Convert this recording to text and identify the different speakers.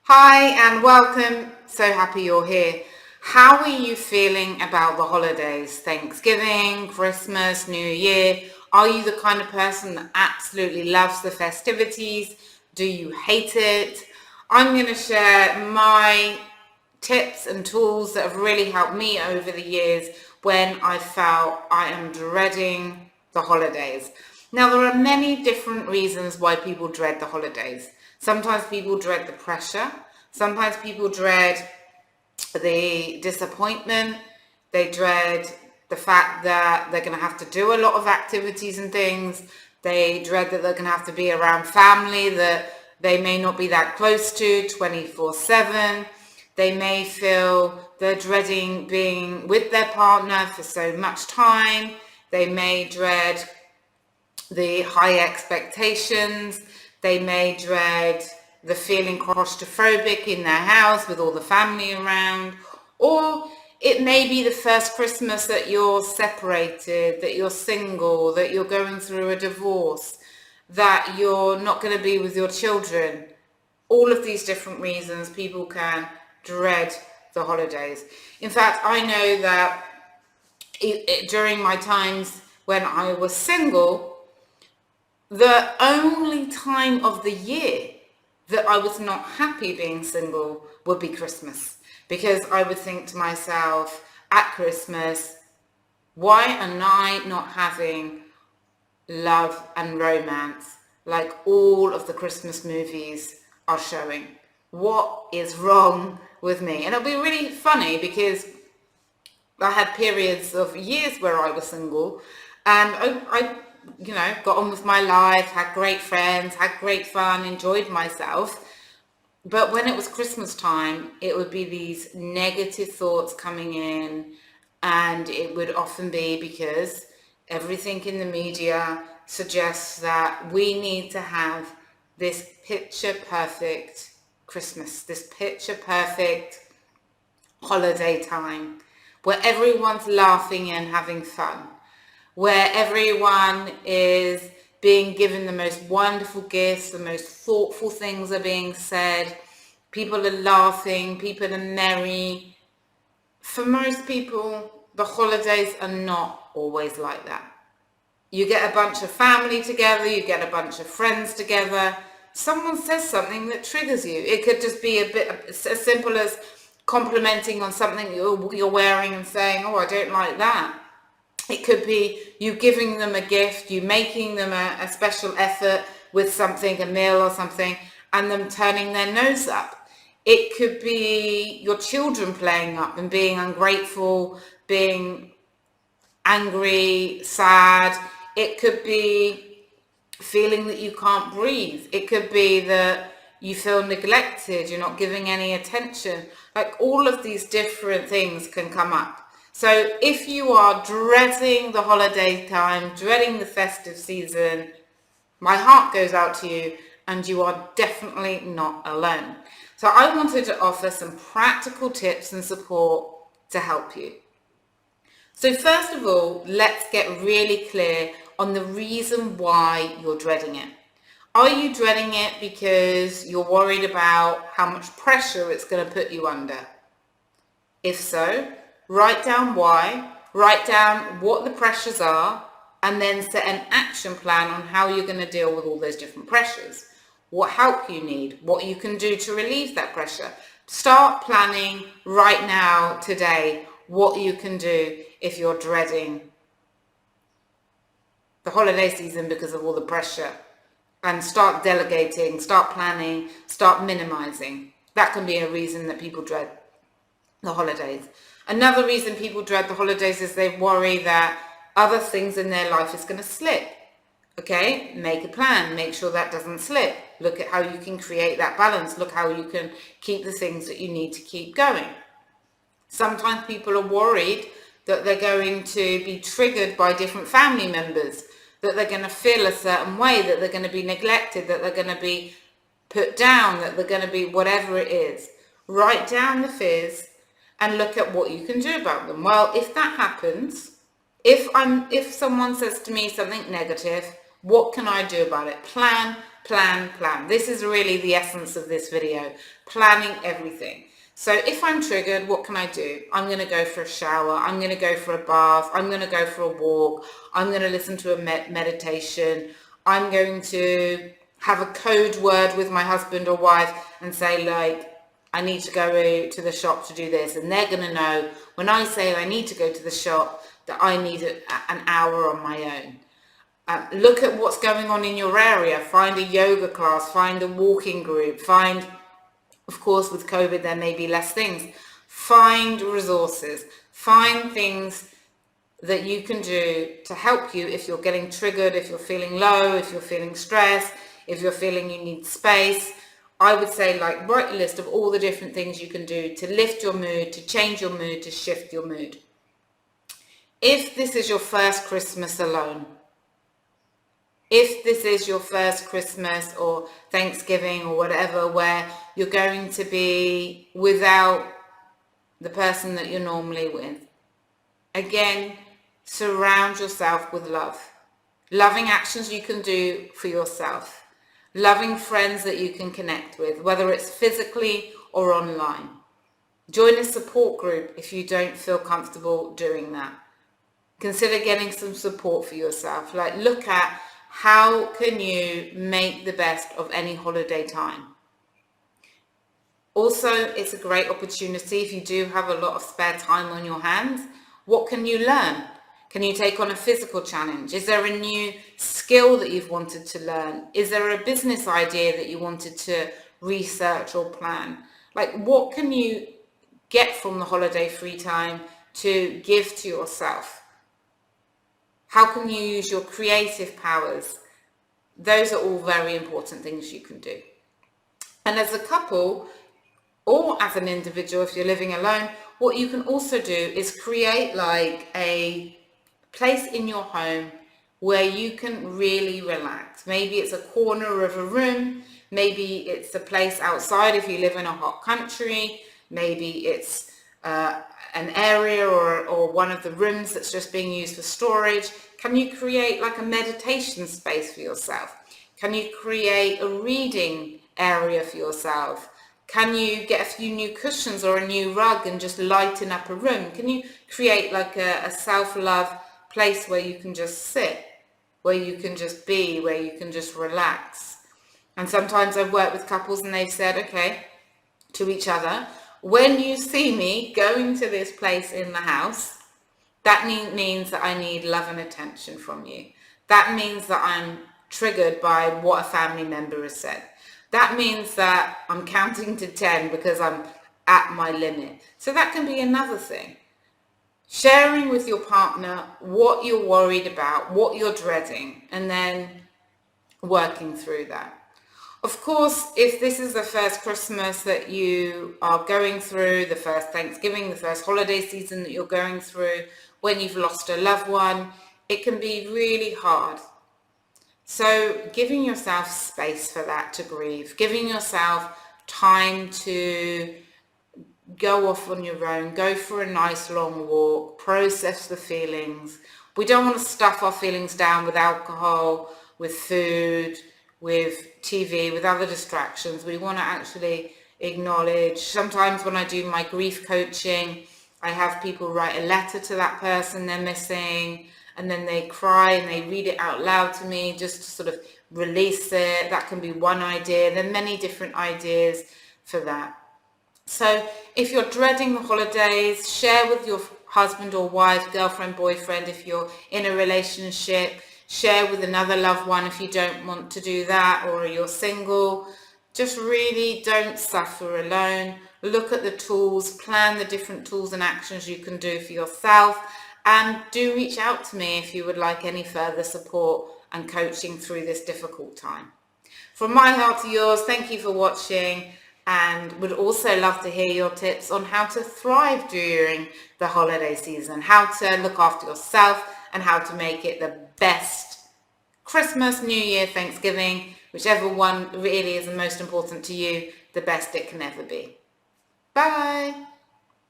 Speaker 1: Hi and welcome. So happy you're here. How are you feeling about the holidays? Thanksgiving, Christmas, New Year? Are you the kind of person that absolutely loves the festivities? Do you hate it? I'm going to share my tips and tools that have really helped me over the years when I felt I am dreading the holidays. Now, there are many different reasons why people dread the holidays. Sometimes people dread the pressure. Sometimes people dread the disappointment. They dread the fact that they're going to have to do a lot of activities and things. They dread that they're going to have to be around family that they may not be that close to 24/7. They may feel they're dreading being with their partner for so much time. They may dread the high expectations. They may dread the feeling claustrophobic in their house with all the family around. Or it may be the first Christmas that you're separated, that you're single, that you're going through a divorce, that you're not going to be with your children. All of these different reasons people can dread the holidays. In fact, I know that during my times when I was single, the only time of the year that I was not happy being single would be Christmas, because I would think to myself at Christmas, why am I not having love and romance like all of the Christmas movies are showing? What is wrong with me? And it'll be really funny because I had periods of years where I was single and I got on with my life, had great friends, had great fun, enjoyed myself. But when it was Christmas time, it would be these negative thoughts coming in, and it would often be because everything in the media suggests that we need to have this picture perfect Christmas, this picture perfect holiday time where everyone's laughing and having fun, where everyone is being given the most wonderful gifts, the most thoughtful things are being said, people are laughing, people are merry. For most people, the holidays are not always like that. You get a bunch of family together, you get a bunch of friends together, someone says something that triggers you. It could just be a bit as simple as complimenting on something you're wearing and saying, oh, I don't like that. It could be you giving them a gift, you making them a special effort with something, a meal or something, and them turning their nose up. It could be your children playing up and being ungrateful, being angry, sad. It could be feeling that you can't breathe. It could be that you feel neglected, you're not giving any attention. Like all of these different things can come up. So if you are dreading the holiday time, dreading the festive season, my heart goes out to you, and you are definitely not alone. So I wanted to offer some practical tips and support to help you. So first of all, let's get really clear on the reason why you're dreading it. Are you dreading it because you're worried about how much pressure it's going to put you under? If so, write down why, write down what the pressures are, and then set an action plan on how you're going to deal with all those different pressures. What help you need, what you can do to relieve that pressure. Start planning right now, today, what you can do if you're dreading the holiday season because of all the pressure. And start delegating, start planning, start minimizing. That can be a reason that people dread the holidays. Another reason people dread the holidays is they worry that other things in their life is going to slip. Okay, make a plan, make sure that doesn't slip. Look at how you can create that balance. Look how you can keep the things that you need to keep going. Sometimes people are worried that they're going to be triggered by different family members, that they're going to feel a certain way, that they're going to be neglected, that they're going to be put down, that they're going to be whatever it is. Write down the fears and look at what you can do about them. Well, if that happens, if someone says to me something negative, what can I do about it? Plan plan, plan. This is really the essence of this video, planning everything. So if I'm triggered, what can I do? I'm going to go for a shower. I'm going to go for a bath. I'm going to go for a walk. I'm going to listen to a meditation. I'm going to have a code word with my husband or wife and say, like, I need to go to the shop to do this. And they're going to know when I say I need to go to the shop that I need an hour on my own. Look at what's going on in your area. Find a yoga class, find a walking group, find, of course, with COVID, there may be less things. Find resources, find things that you can do to help you if you're getting triggered, if you're feeling low, if you're feeling stressed, if you're feeling you need space. I would say, like, write a list of all the different things you can do to lift your mood, to change your mood, to shift your mood. If this is your first Christmas alone, if this is your first Christmas or Thanksgiving or whatever, where you're going to be without the person that you're normally with, again, surround yourself with love. Loving actions you can do for yourself. Loving friends that you can connect with, whether it's physically or online. Join a support group if you don't feel comfortable doing that. Consider getting some support for yourself. Like, look at how can you make the best of any holiday time. Also, it's a great opportunity if you do have a lot of spare time on your hands. What can you learn? Can you take on a physical challenge? Is there a new skill that you've wanted to learn? Is there a business idea that you wanted to research or plan? Like, what can you get from the holiday free time to give to yourself? How can you use your creative powers? Those are all very important things you can do. And as a couple, or as an individual, if you're living alone, what you can also do is create like a place in your home where you can really relax. Maybe it's a corner of a room. Maybe it's a place outside if you live in a hot country. Maybe it's an area or one of the rooms that's just being used for storage. Can you create like a meditation space for yourself? Can you create a reading area for yourself? Can you get a few new cushions or a new rug and just lighten up a room? Can you create like a self-love place where you can just sit, where you can just be, where you can just relax? And sometimes I've worked with couples and they've said, okay, to each other, when you see me going to this place in the house, that means that I need love and attention from you. That means that I'm triggered by what a family member has said. That means that I'm counting to 10 because I'm at my limit. So that can be another thing. Sharing with your partner what you're worried about, what you're dreading, and then working through that. Of course, if this is the first Christmas that you are going through, the first Thanksgiving, the first holiday season that you're going through, when you've lost a loved one, it can be really hard. So giving yourself space for that to grieve, giving yourself time to go off on your own, go for a nice long walk, process the feelings. We don't want to stuff our feelings down with alcohol, with food, with TV, with other distractions. We want to actually acknowledge. Sometimes when I do my grief coaching, I have people write a letter to that person they're missing, and then they cry and they read it out loud to me just to sort of release it. That can be one idea. There are many different ideas for that. So if you're dreading the holidays, share with your husband or wife, girlfriend, boyfriend, if you're in a relationship. Share with another loved one if you don't want to do that, or you're single. Just really don't suffer alone. Look at the tools, plan the different tools and actions you can do for yourself, and do reach out to me if you would like any further support and coaching through this difficult time. From my heart to yours, thank you for watching, and would also love to hear your tips on how to thrive during the holiday season, how to look after yourself, and how to make it the best Christmas, New Year, Thanksgiving, whichever one really is the most important to you, the best it can ever be. Bye.